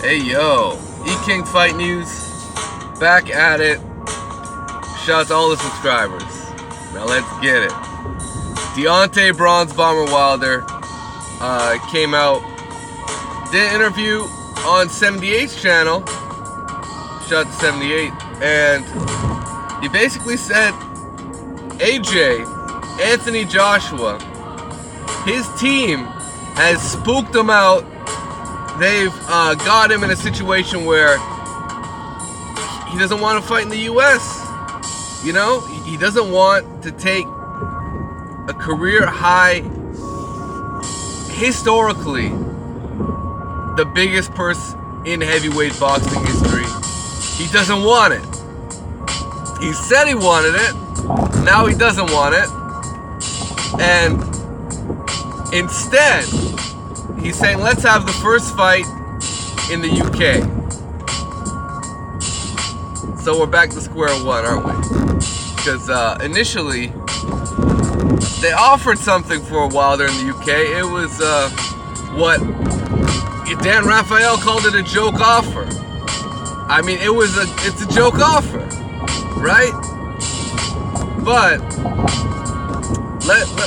Hey yo, E-King Fight News, back at it. Shout out to all the subscribers. Now let's get it. Deontay Bronze Bomber Wilder came out, did an interview on 78's channel. Shout out to 78. And he basically said AJ, Anthony Joshua, his team has spooked him out. They've got him in a situation where he doesn't want to fight in the U.S. You know, he doesn't want to take a career high, historically, the biggest purse in heavyweight boxing history. He doesn't want it. He said he wanted it. Now he doesn't want it. And instead, he's saying, let's have the first fight in the UK. So we're back to square one, aren't we? Because initially, they offered something for Wilder in the UK. It was what Dan Raphael called it, a joke offer. I mean, it's a joke offer, right? But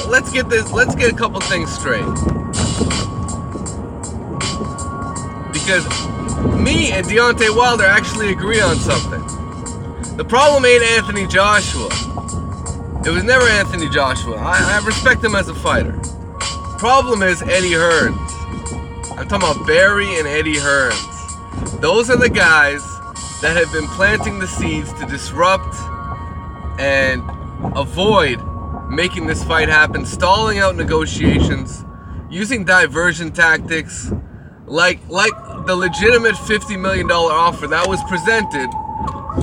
let's get a couple things straight. Because me and Deontay Wilder actually agree on something. The problem ain't Anthony Joshua. It was never Anthony Joshua. I respect him as a fighter. Problem is Eddie Hearns. I'm talking about Barry and Eddie Hearns. Those are the guys that have been planting the seeds to disrupt and avoid making this fight happen, stalling out negotiations, using diversion tactics, like the legitimate $50 million offer that was presented.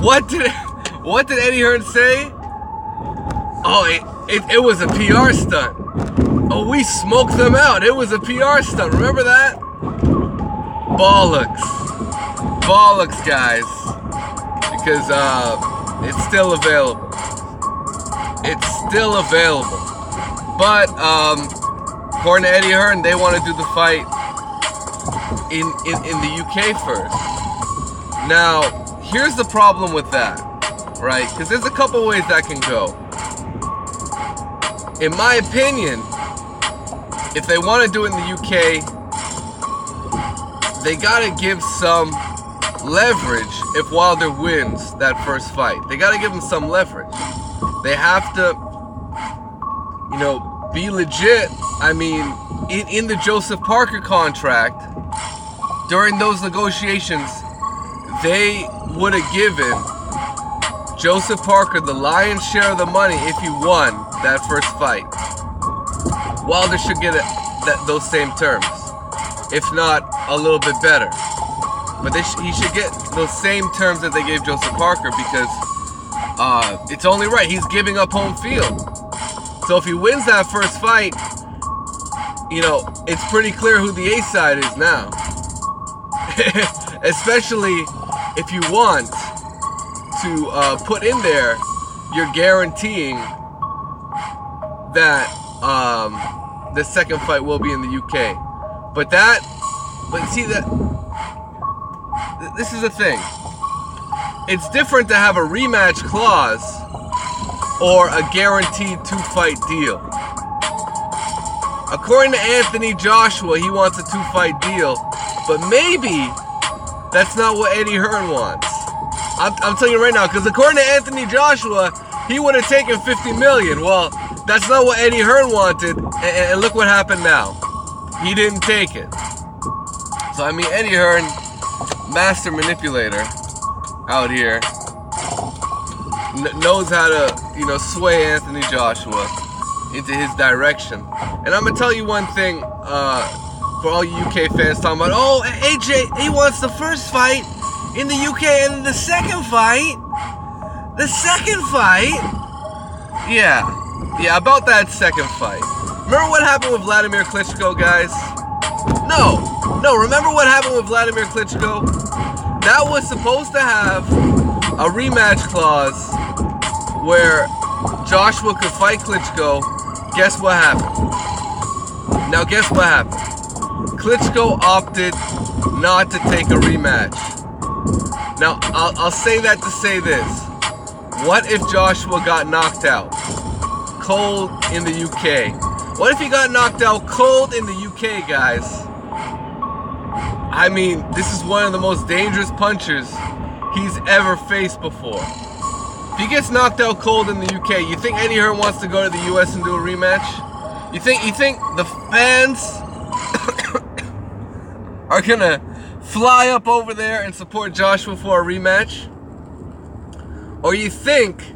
What did Eddie Hearns say? Oh, it was a PR stunt. Oh, we smoked them out. It was a PR stunt. Remember that? Bollocks, guys. Because it's still available. It's still available. But according to Eddie Hearn, they want to do the fight in the UK first. Now, here's the problem with that, right? Because there's a couple ways that can go. In my opinion, if they want to do it in the UK, they gotta give some leverage if Wilder wins that first fight. They gotta give him some leverage. They have to, be legit. I mean, in the Joseph Parker contract, during those negotiations, they would have given Joseph Parker the lion's share of the money if he won that first fight. Wilder should get those same terms, if not a little bit better. But he should get those same terms that they gave Joseph Parker, because it's only right. He's giving up home field. So if he wins that first fight, it's pretty clear who the A side is now. Especially if you want to put in there, you're guaranteeing that the second fight will be in the UK. But see that, this is the thing. It's different to have a rematch clause or a guaranteed 2-fight deal. According to Anthony Joshua, he wants a 2-fight deal, but maybe that's not what Eddie Hearn wants. I'm telling you right now, because according to Anthony Joshua, he would have taken $50 million. Well, that's not what Eddie Hearn wanted, and look what happened now. He didn't take it. So, I mean, Eddie Hearn, master manipulator out here, knows how to, sway Anthony Joshua into his direction. And I'm going to tell you one thing, for all you UK fans talking about, oh, AJ, he wants the first fight in the UK, and then the second fight, yeah, about that second fight. Remember what happened with Vladimir Klitschko, guys? No, remember what happened with Vladimir Klitschko? That was supposed to have a rematch clause where Joshua could fight Klitschko. Guess what happened? Now guess what happened? Klitschko opted not to take a rematch. Now, I'll say that to say this. What if Joshua got knocked out cold in the UK? What if he got knocked out cold in the UK, guys? I mean, this is one of the most dangerous punchers he's ever faced before. If he gets knocked out cold in the UK, you think Eddie Hearn wants to go to the US and do a rematch? You think the fans are gonna fly up over there and support Joshua for a rematch? Or you think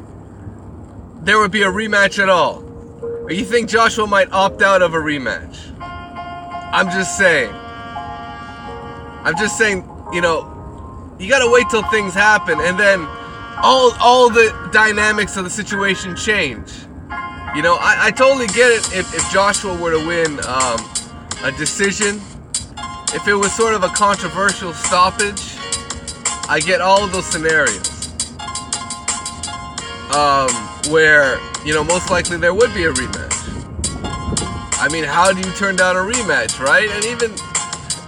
there would be a rematch at all? Or you think Joshua might opt out of a rematch? I'm just saying, you know, you gotta wait till things happen, and then all the dynamics of the situation change. You know, I totally get it if Joshua were to win a decision. If it was sort of a controversial stoppage, I get all of those scenarios. Where, you know, most likely there would be a rematch. I mean, how do you turn down a rematch, right? And even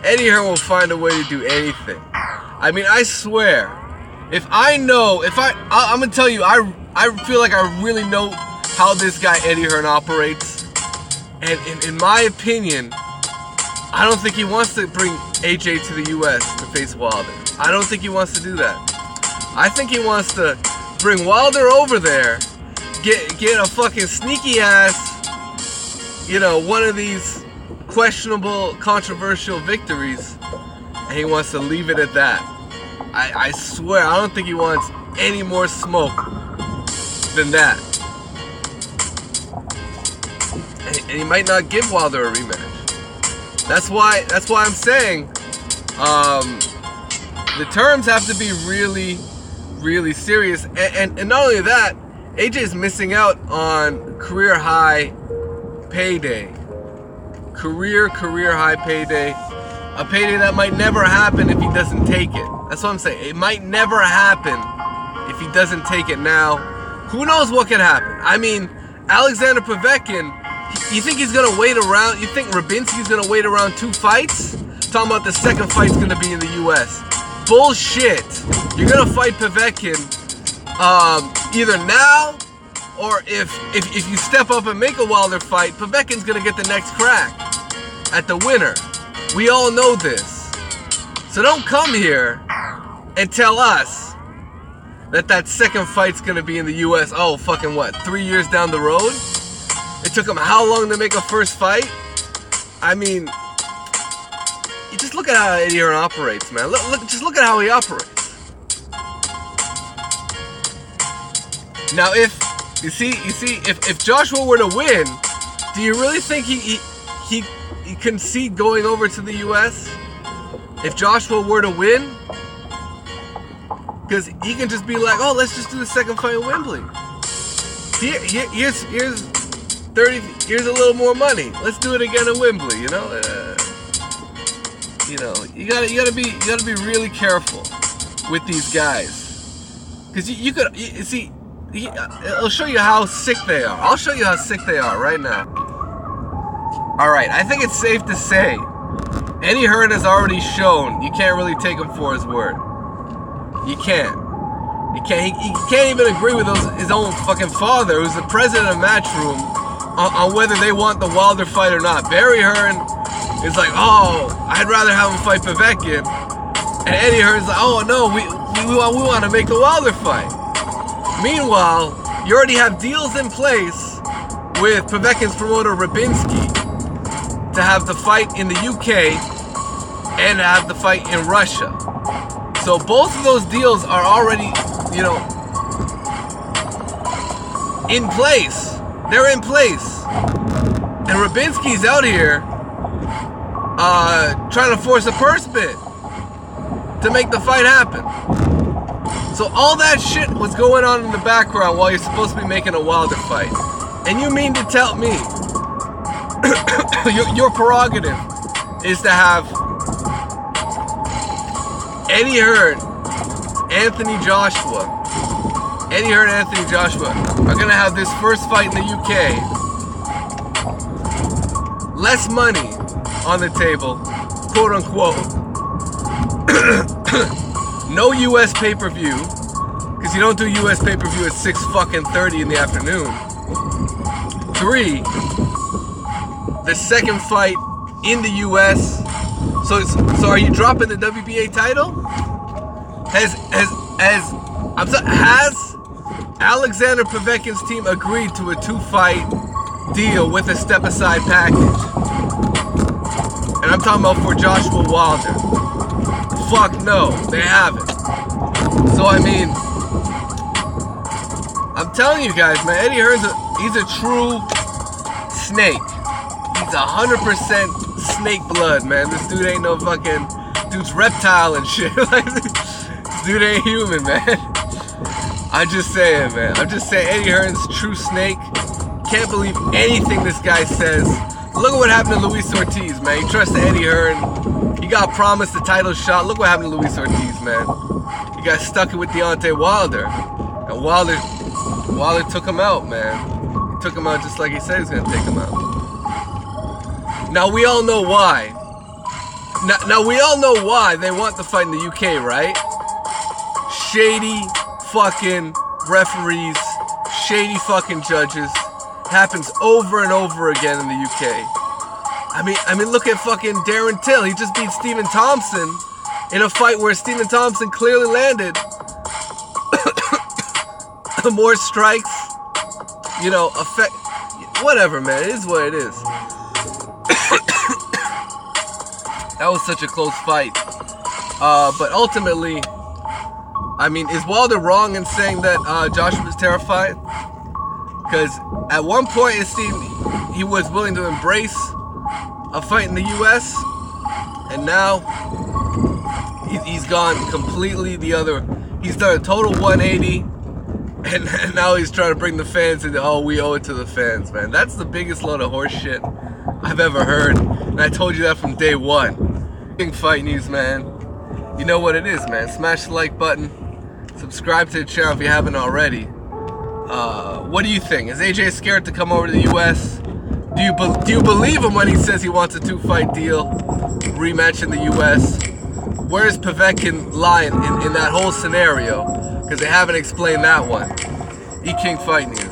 Eddie Hearn will find a way to do anything. I mean, I swear, I'm gonna tell you, I feel like I really know how this guy Eddie Hearn operates. And in my opinion, I don't think he wants to bring AJ to the US to face Wilder. I don't think he wants to do that. I think he wants to bring Wilder over there, get a fucking sneaky ass, you know, one of these questionable, controversial victories, and he wants to leave it at that. I swear, I don't think he wants any more smoke than that. And he might not give Wilder a rematch. That's why I'm saying the terms have to be really, really serious. And not only that, AJ's missing out on career high payday. Career high payday. A payday that might never happen if he doesn't take it. That's what I'm saying. It might never happen if he doesn't take it now. Who knows what could happen? I mean, Alexander Povetkin, you think he's going to wait around? You think Rabinski's going to wait around 2 fights? Talking about the second fight's going to be in the US. Bullshit. You're going to fight Povetkin either now, or if you step up and make a Wilder fight, Povetkin's going to get the next crack at the winner. We all know this. So don't come here and tell us that second fight's going to be in the US, oh, fucking what, 3 years down the road? It took him how long to make a first fight? I mean, you just look at how Eddie Hearn operates, man. Just look at how he operates. Now, if Joshua were to win, do you really think he concede going over to the US? If Joshua were to win? Because he can just be like, oh, let's just do the second fight in Wembley. Here's a little more money. Let's do it again in Wembley. You know, you gotta be really careful with these guys, because I'll show you how sick they are. I'll show you how sick they are right now. All right, I think it's safe to say Eddie Hearn has already shown you can't really take him for his word. You can't. He can't even agree with his own fucking father, who's the president of Matchroom, on whether they want the Wilder fight or not. Barry Hearn is like, oh, I'd rather have him fight Povetkin. And Eddie Hearn's like, oh no, we want to make the Wilder fight. Meanwhile, you already have deals in place with Povetkin's promoter Rabinski to have the fight in the UK and to have the fight in Russia. So both of those deals are already, you know, in place. They're in place. And Rabinski's out here trying to force a purse bid to make the fight happen. So all that shit was going on in the background while you're supposed to be making a Wilder fight. And you mean to tell me your prerogative is to have Eddie Hearn, Anthony Joshua are going to have this first fight in the UK. Less money on the table, quote unquote, no US pay-per-view, because you don't do US pay-per-view at 6:30 in the afternoon. 3, the second fight in the US. So are you dropping the WBA title? Has Alexander Povetkin's team agreed to a 2-fight deal with a step-aside package? And I'm talking about for Joshua Wilder. Fuck no, they haven't. So I mean, I'm telling you guys, man, Eddie Hearn's he's a true snake. He's 100% snake blood, man. This dude ain't no fucking, dude's reptile and shit. Like, this dude ain't human, man. I'm just saying, man. I'm just saying, Eddie Hearn's true snake. Can't believe anything this guy says. Look at what happened to Luis Ortiz, man. He trusted Eddie Hearn. He got promised the title shot. Look what happened to Luis Ortiz, man. He got stuck with Deontay Wilder. And Wilder took him out, man. He took him out just like he said he was going to take him out. Now, we all know why. Now, we all know why they want the fight in the UK, right? Shady fucking referees, shady fucking judges. Happens over and over again in the UK. I mean, look at fucking Darren Till. He just beat Stephen Thompson in a fight where Stephen Thompson clearly landed more strikes. You know, whatever, man. It is what it is. That was such a close fight. But ultimately, I mean, is Wilder wrong in saying that Joshua was terrified? Because at one point it seemed he was willing to embrace a fight in the US, and now he's gone completely the other. He's done a total 180, and now he's trying to bring the fans into, oh, we owe it to the fans, man. That's the biggest load of horse shit I've ever heard, and I told you that from day one. Big fight news, man. You know what it is, man. Smash the like button. Subscribe to the channel if you haven't already. What do you think? Is AJ scared to come over to the US? Do you believe him when he says he wants a 2-fight deal, rematch in the US? Where is Povetkin lying in that whole scenario? Because they haven't explained that one. E-King Fight News.